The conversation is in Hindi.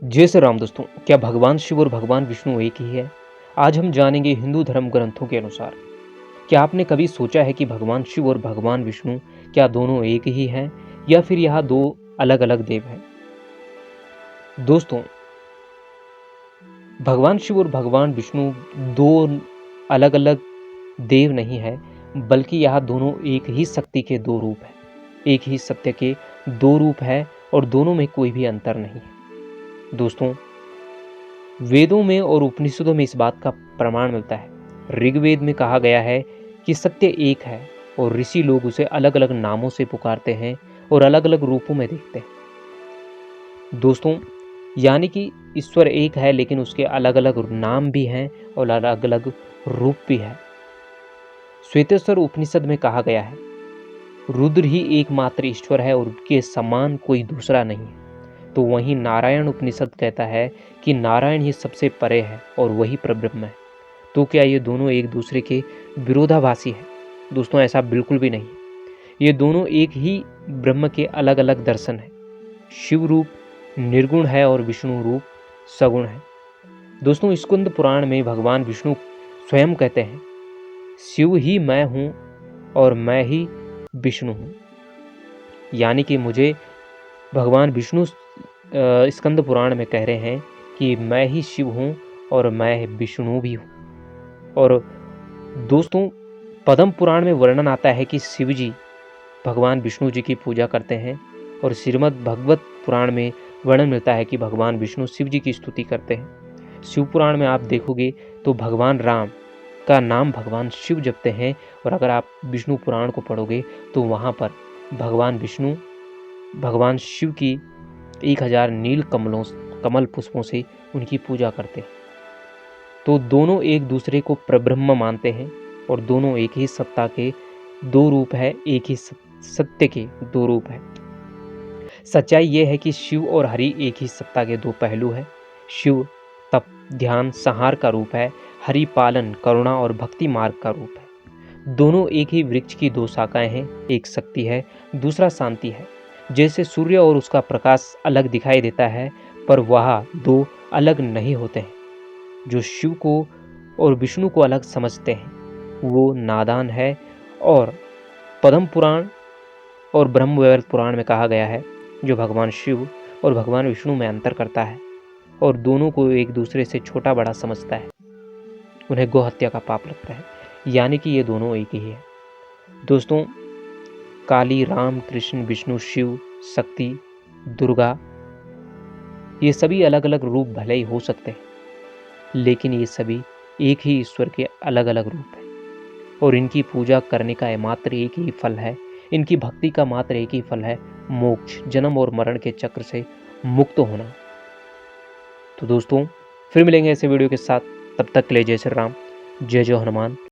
जय श्री राम दोस्तों। क्या भगवान शिव और भगवान विष्णु एक ही है? आज हम जानेंगे हिंदू धर्म ग्रंथों के अनुसार। क्या आपने कभी सोचा है कि भगवान शिव और भगवान विष्णु क्या दोनों एक ही हैं या फिर यह दो अलग अलग देव हैं? दोस्तों, भगवान शिव और भगवान विष्णु दो अलग अलग देव नहीं है, बल्कि यह दोनों एक ही शक्ति के दो रूप हैं। एक ही सत्य के दो रूप है और दोनों में कोई भी अंतर नहीं है। दोस्तों, वेदों में और उपनिषदों में इस बात का प्रमाण मिलता है। ऋग्वेद में कहा गया है कि सत्य एक है और ऋषि लोग उसे अलग अलग नामों से पुकारते हैं और अलग अलग रूपों में देखते हैं। दोस्तों, यानी कि ईश्वर एक है, लेकिन उसके अलग अलग नाम भी हैं और अलग अलग रूप भी है। श्वेतेश्वर उपनिषद में कहा गया है, रुद्र ही एकमात्र ईश्वर है और उनके समान कोई दूसरा नहीं है। तो वहीं नारायण उपनिषद कहता है कि नारायण ही सबसे परे है और वही परब्रह्म है। तो क्या ये दोनों एक दूसरे के विरोधाभासी है? दोस्तों, ऐसा बिल्कुल भी नहीं। ये दोनों एक ही ब्रह्म के अलग अलग दर्शन हैं। शिव रूप निर्गुण है और विष्णु रूप सगुण है। दोस्तों, स्कंद पुराण में भगवान विष्णु स्वयं कहते हैं, शिव ही मैं हूँ और मैं ही विष्णु हूँ। यानी कि मुझे भगवान विष्णु स्कंद पुराण में कह रहे हैं कि मैं ही शिव हूँ और मैं विष्णु भी हूँ। और दोस्तों, पद्म पुराण में वर्णन आता है कि शिव जी भगवान विष्णु जी की पूजा करते हैं और श्रीमद् भगवत पुराण में वर्णन मिलता है कि भगवान विष्णु शिव जी की स्तुति करते हैं। शिव पुराण में आप देखोगे तो भगवान राम का नाम भगवान शिव जपते हैं, और अगर आप विष्णु पुराण को पढ़ोगे तो वहाँ पर भगवान विष्णु भगवान शिव की 1000 नील कमल पुष्पों से उनकी पूजा करते हैं। तो दोनों एक दूसरे को परब्रह्म मानते हैं और दोनों एक ही सत्ता के दो रूप है, एक ही सत्य के दो रूप है। सच्चाई यह है कि शिव और हरि एक ही सत्ता के दो पहलू है। शिव तप ध्यान संहार का रूप है, हरि पालन करुणा और भक्ति मार्ग का रूप है। दोनों एक ही वृक्ष की दो शाखाएं हैं, एक शक्ति है, दूसरा शांति है। जैसे सूर्य और उसका प्रकाश अलग दिखाई देता है, पर वह दो अलग नहीं होते हैं। जो शिव को और विष्णु को अलग समझते हैं वो नादान है। और पद्म पुराण और ब्रह्मवैवर्त पुराण में कहा गया है, जो भगवान शिव और भगवान विष्णु में अंतर करता है और दोनों को एक दूसरे से छोटा बड़ा समझता है, उन्हें गौ हत्या का पाप लगता है। यानी कि ये दोनों एक ही है। दोस्तों, काली, राम, कृष्ण, विष्णु, शिव, शक्ति, दुर्गा, ये सभी अलग अलग रूप भले ही हो सकते हैं, लेकिन ये सभी एक ही ईश्वर के अलग अलग रूप हैं और इनकी पूजा करने का मात्र एक ही फल है, इनकी भक्ति का मात्र एक ही फल है, मोक्ष, जन्म और मरण के चक्र से मुक्त होना। तो दोस्तों, फिर मिलेंगे ऐसे वीडियो के साथ। तब तक के लिए जय श्री राम, जय जय हनुमान।